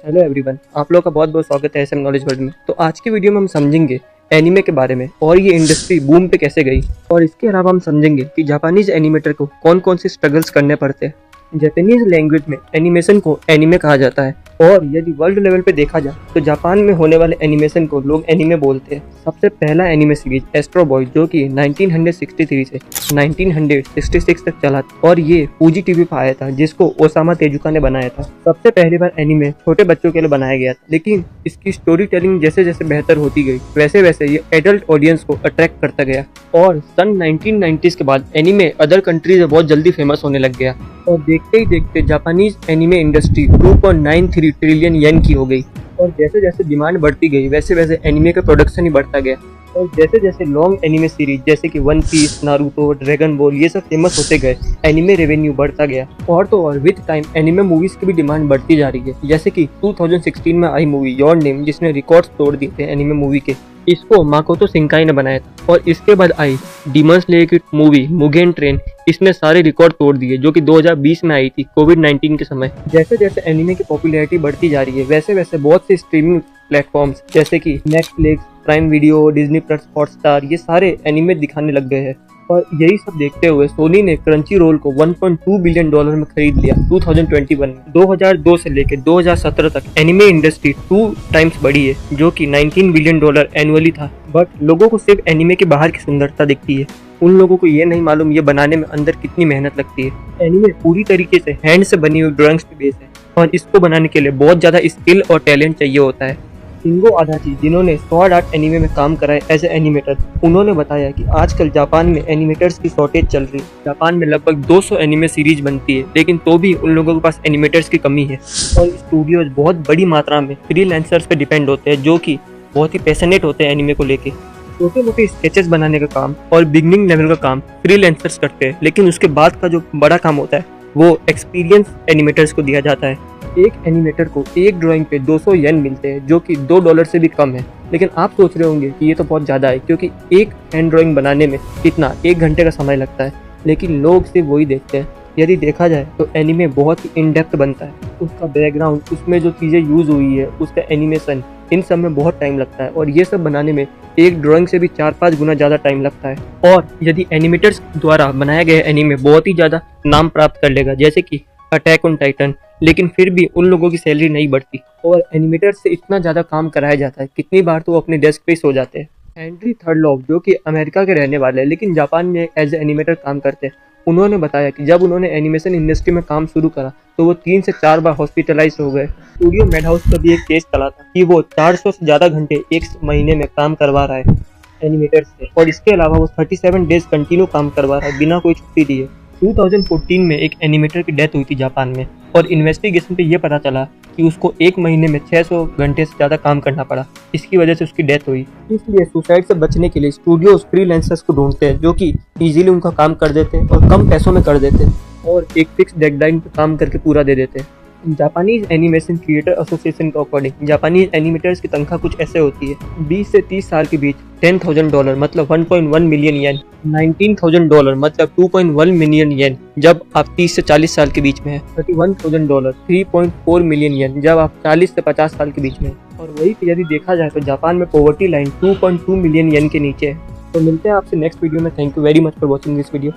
Hello everyone, आप लोगों का बहुत बहुत स्वागत है एसएम नॉलेज वर्ल्ड में। तो आज की वीडियो में हम समझेंगे एनीमे के बारे में और ये इंडस्ट्री बूम पे कैसे गई, और इसके अलावा हम समझेंगे कि जापानीज एनिमेटर को कौन कौन से स्ट्रगल्स करने पड़ते हैं। जापानीज लैंग्वेज में एनिमेशन को एनीमे कहा जाता है, और यदि वर्ल्ड लेवल पे देखा जाए तो जापान में होने वाले एनिमेशन को लोग एनीमे बोलते हैं। सबसे पहला एनीमे सीरीज एस्ट्रो बॉय जो कि 1963 से 1966 तक चला और ये फूजी टीवी पर आया था, जिसको ओसामा तेजुका ने बनाया था। सबसे पहली बार एनीमे छोटे बच्चों के लिए बनाया गया था, लेकिन इसकी स्टोरी टेलिंग जैसे जैसे बेहतर होती गई वैसे वैसे ये एडल्ट ऑडियंस को अट्रैक्ट करता गया, और सन 1990s के बाद एनीमे अदर कंट्रीज में बहुत जल्दी फेमस होने लग गया, और देखते ही देखते जापानीज एनीमे इंडस्ट्री 2.93 ट्रिलियन येन की हो गई। और जैसे जैसे डिमांड बढ़ती गई वैसे वैसे एनीमे का प्रोडक्शन ही बढ़ता गया, और जैसे जैसे लॉन्ग एनीमे सीरीज जैसे कि One Piece, Naruto, Dragon Ball ये सब फेमस होते गए, एनीमे रेवेन्यू बढ़ता गया। और तो और विद टाइम एनीमे मूवीज की भी डिमांड बढ़ती जा रही है, जैसे कि 2016 में आई मूवी योर नेम, जिसने रिकॉर्ड्स तोड़ दिए थे एनीमे मूवी के। इसको माकोतो शिंकाई ने बनाया था, और इसके बाद आई डीमन स्लेयर की मूवी मुगेन ट्रेन, इसने सारे रिकॉर्ड तोड़ दिए, जो कि 2020 में आई थी कोविड-19 के समय। जैसे जैसे एनीमे की पॉपुलैरिटी बढ़ती जा रही है वैसे वैसे बहुत से स्ट्रीमिंग प्लेटफॉर्म्स जैसे कि Netflix, prime video, Disney plus, Hotstar ये सारे एनीमे दिखाने लग गए हैं। और यही सब देखते हुए सोनी ने क्रंची रोल को $1.2 बिलियन में खरीद लिया 2021 में। 2002 से लेकर 2017 तक एनिमे इंडस्ट्री 2 टाइम्स बढ़ी है, जो कि $19 बिलियन एनुअली था। बट लोगों को सिर्फ एनिमे के बाहर की सुंदरता दिखती है, उन लोगों को ये नहीं मालूम ये बनाने में अंदर कितनी मेहनत लगती है। एनिमे पूरी तरीके से हैंड से बनी हुई ड्राइंग्स पे बेस है, और इसको बनाने के लिए बहुत ज्यादा स्किल और टैलेंट चाहिए होता है। शिंगो अदाची, जिन्होंने स्वॉर्ड आर्ट एनीमे में काम करा है एज ए एनिमेटर, उन्होंने बताया कि आजकल जापान में एनिमेटर्स की शॉर्टेज चल रही है। जापान में लगभग 200 एनीमे सीरीज बनती है, लेकिन तो भी उन लोगों के पास एनिमेटर्स की कमी है, और स्टूडियोज बहुत बड़ी मात्रा में फ्रीलांसर्स पे डिपेंड होते हैं, जो कि बहुत ही पैशनेट होते हैं एनीमे को लेके। छोटे मोटे स्केचेस बनाने का काम और बिगनिंग लेवल का काम फ्रीलांसर्स करते हैं, लेकिन उसके बाद का जो बड़ा काम होता है वो एक्सपीरियंस एनिमेटर्स को दिया जाता है। एक एनिमेटर को एक ड्राइंग पे 200 येन मिलते हैं, जो कि $2 से भी कम है। लेकिन आप सोच रहे होंगे कि ये तो बहुत ज़्यादा है, क्योंकि एक हैंड ड्राइंग बनाने में कितना 1 घंटे का समय लगता है, लेकिन लोग सिर्फ वही देखते हैं। यदि देखा जाए तो एनीमे बहुत ही इन डेप्थ बनता है, उसका बैकग्राउंड, उसमें जो चीज़ें यूज़ हुई है, उसका एनिमेशन, इन सब में बहुत टाइम लगता है, और ये सब बनाने में एक ड्राइंग से भी 4-5 गुना ज़्यादा टाइम लगता है। और यदि एनिमेटर्स द्वारा बनाया गया एनीमे बहुत ही ज़्यादा नाम प्राप्त कर लेगा, जैसे कि अटैक ऑन टाइटन, लेकिन फिर भी उन लोगों की सैलरी नहीं बढ़ती, और एनिमेटर से इतना ज़्यादा काम कराया जाता है, कितनी बार तो वो अपने डेस्क पे सो जाते हैं। हेनरी थर्डलॉफ, जो कि अमेरिका के रहने वाले हैं लेकिन जापान में एज ए एनिमेटर काम करते हैं, उन्होंने बताया कि जब उन्होंने एनिमेशन इंडस्ट्री में काम शुरू करा तो वो 3 से 4 बार हॉस्पिटलाइज हो गए। स्टूडियो मैडहाउस का भी एक केस चला था कि वो 400 से ज़्यादा घंटे एक महीने में काम करवा रहा है एनिमेटर से, और इसके अलावा वो 37 डेज कंटिन्यू काम करवा रहा है बिना कोई छुट्टी दिए। 2014 में एक एनिमेटर की डेथ हुई थी जापान में, और इन्वेस्टिगेशन पे ये पता चला कि उसको 1 महीने में 600 घंटे से ज़्यादा काम करना पड़ा, इसकी वजह से उसकी डेथ हुई। इसलिए सुसाइड से बचने के लिए स्टूडियोज फ्रीलांसर्स को ढूंढते हैं, जो कि इजीली उनका काम कर देते हैं और कम पैसों में कर देते हैं, और एक फिक्स डेडलाइन पर काम करके पूरा दे देते हैं। जापानीज एनिमेशन क्रिएटर एसोसिएशन के अकॉर्डिंग जापानीज एनिमेटर्स की तनख्वाह कुछ ऐसे होती है: 20 से 30 साल के बीच $10,000 मतलब 1.1 मिलियन येन, $19,000 मतलब 2.1 मिलियन येन जब आप 30 से 40 साल के बीच में है, $31,000 3.4 मिलियन येन जब आप 40 से 50 साल के बीच में है। और वही यदि देखा जाए तो जापान में पॉवर्टी लाइन 2.2 मिलियन येन के नीचे है। तो मिलते हैं आपसे नेक्स्ट वीडियो में। Thank you very much for watching this video.